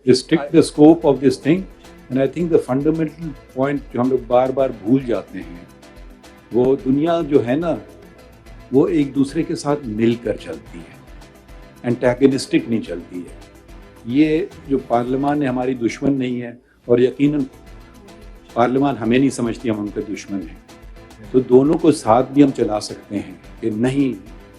restrict the scope of this thing. And I think the fundamental point جو ہم لوگ بار بار بھول جاتے ہیں، وہ دنیا جو ہے نا وہ ایک دوسرے کے ساتھ مل کر چلتی ہے، انٹیگنسٹک نہیں چلتی ہے. یہ جو پارلیمان ہے ہماری دشمن نہیں ہے، اور یقیناً پارلیمان ہمیں نہیں سمجھتی ہم ان کے دشمن ہیں. تو دونوں کو ساتھ بھی ہم چلا سکتے ہیں کہ نہیں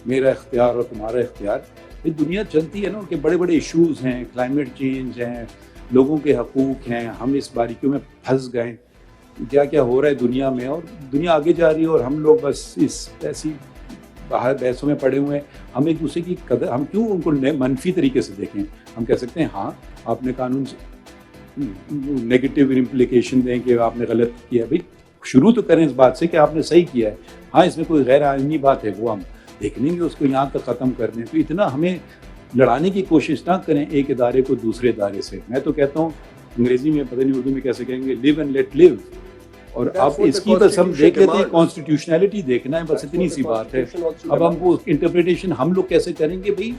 میرا اختیار اور تمہارا اختیار. یہ دنیا چلتی ہے نا، ان کے بڑے بڑے ایشوز ہیں، کلائمیٹ چینج ہیں، لوگوں کے حقوق ہیں. ہم اس باریکیوں میں پھنس گئے، کیا کیا ہو رہا ہے دنیا میں، اور دنیا آگے جا رہی ہے اور ہم لوگ بس اس ایسی باہر بحثوں میں پڑے ہوئے ہیں. ہم ایک دوسرے کی قدر، ہم کیوں ان کو منفی طریقے سے دیکھیں؟ ہم کہہ سکتے ہیں ہاں آپ نے قانون سے نیگیٹو امپلیکیشن دیں کہ آپ نے غلط کیا. بھائی شروع تو کریں اس بات سے کہ آپ نے صحیح کیا ہے. ہاں اس میں کوئی غیر آئینی بات ہے وہ ہم دیکھ لیں گے، اس کو یہاں تک ختم کر دیں. تو اتنا ہمیں لڑانے کی کوشش نہ کریں ایک ادارے کو دوسرے ادارے سے. میں تو کہتا ہوں انگریزی میں پتہ نہیں اردو میں کیسے کہیں گے، لیو اینڈ لیٹ لیو. اور اب اس کی بس ہم دیکھ لیتے ہیں کانسٹیٹیوشنلٹی دیکھنا ہے، بس اتنی سی بات ہے. اب ہم کو انٹرپریٹیشن ہم لوگ کیسے کریں گے؟ بھائی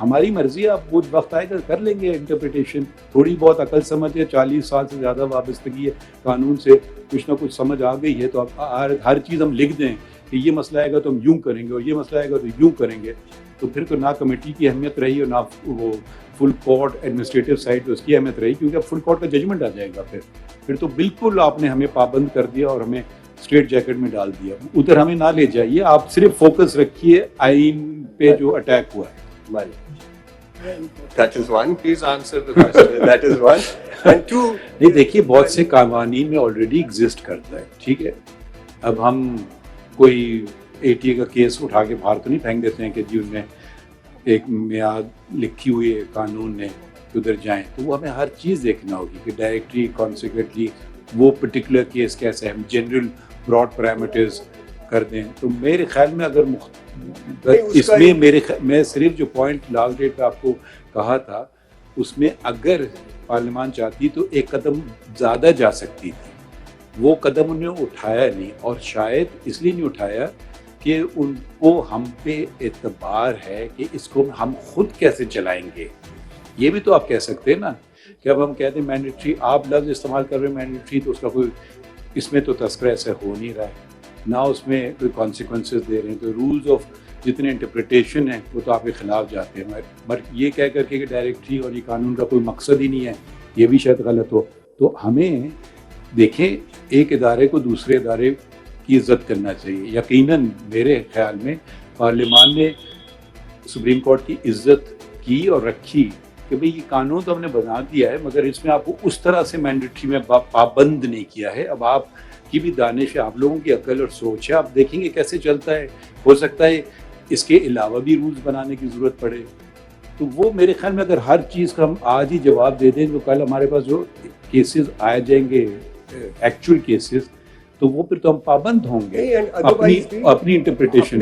ہماری مرضی ہے، اب وہ وقت آئے گا کر لیں گے انٹرپریٹیشن. تھوڑی بہت عقل سمجھ ہے، 40 سال سے زیادہ وابستگی ہے قانون سے، کچھ نہ کچھ سمجھ آ گئی ہے. تو اب ہر چیز ہم لکھ دیں کہ یہ مسئلہ آئے گا تو ہم یوں کریں گے اور یہ مسئلہ آئے گا تو یوں کریں گے. تو پھر تو نہ کمیٹی کی اہمیت رہی اور نہ وہ فل کورٹ ایڈمنسٹریٹو سائڈ اس کی اہمیت رہی، کیونکہ اب فل کورٹ کا ججمنٹ آ جائے گا. پھر تو بالکل آپ نے ہمیں پابند کر دیا اور ہمیں اسٹریٹ جیکٹ میں ڈال دیا. ادھر ہمیں نہ لے جائیے، آپ صرف فوکس رکھیے آئین پہ جو اٹیک ہوا ہے. That is one. Please answer the question. That is one. And two. نہیں دیکھیے بہت سے قوانین میں آلریڈی ایگزسٹ کرتا ہے، ٹھیک ہے. اب ہم کوئی ATA کا کیس اٹھا کے باہر تو نہیں پھینک دیتے ہیں کہ جی ان میں ایک میعاد لکھی ہوئی ہے قانون نے کہ ادھر جائیں. تو وہ ہمیں ہر چیز دیکھنا ہوگی کہ ڈائریکٹلی کانسیکوئنٹلی وہ پرٹیکولر کیس کیسا ہے، ہم جنرل براڈ پیرامیٹرز کر دیں. تو میرے خیال میں اگر اس میں میں صرف جو پوائنٹ لاسٹ ڈیٹ پہ آپ کو کہا تھا اس میں اگر پارلیمان چاہتی تو ایک قدم زیادہ جا سکتی تھی. وہ قدم انہوں نے اٹھایا نہیں، اور شاید اس لیے نہیں اٹھایا کہ ان کو ہم پہ اعتبار ہے کہ اس کو ہم خود کیسے چلائیں گے. یہ بھی تو آپ کہہ سکتے ہیں نا کہ اب ہم کہتے ہیں مینڈیٹری، آپ لفظ استعمال کر رہے ہیں مینڈیٹری، تو اس کا کوئی اس میں تو تذکرہ ایسا ہو نہیں رہا ہے، نہ اس میں کوئی کانسیکوینسز دے رہے ہیں. تو رولز آف جتنے انٹرپریٹیشن ہیں وہ تو آپ کے خلاف جاتے ہیں. بٹ یہ کہہ کر کے کہ ڈائریکٹری اور یہ قانون کا کوئی مقصد ہی نہیں ہے، یہ بھی شاید غلط ہو. تو ہمیں دیکھیں ایک ادارے کو دوسرے ادارے کی عزت کرنا چاہیے. یقیناً میرے خیال میں پارلیمان نے سپریم کورٹ کی عزت کی اور رکھی کہ بھئی یہ قانون تو ہم نے بنا دیا ہے، مگر اس میں آپ کو اس طرح سے مینڈیٹری میں پابند نہیں کیا ہے. اب آپ کی بھی دانش ہے، آپ لوگوں کی عقل اور سوچ ہے، آپ دیکھیں گے کیسے چلتا ہے. ہو سکتا ہے اس کے علاوہ بھی رولز بنانے کی ضرورت پڑے. تو وہ میرے خیال میں اگر ہر چیز کا ہم آج ہی جواب دے دیں تو کل ہمارے پاس جو کیسز آ جائیں گے ایکچوئل کیسز، تو وہ پھر تو ہم پابند ہوں گے اپنی انٹرپریٹیشن.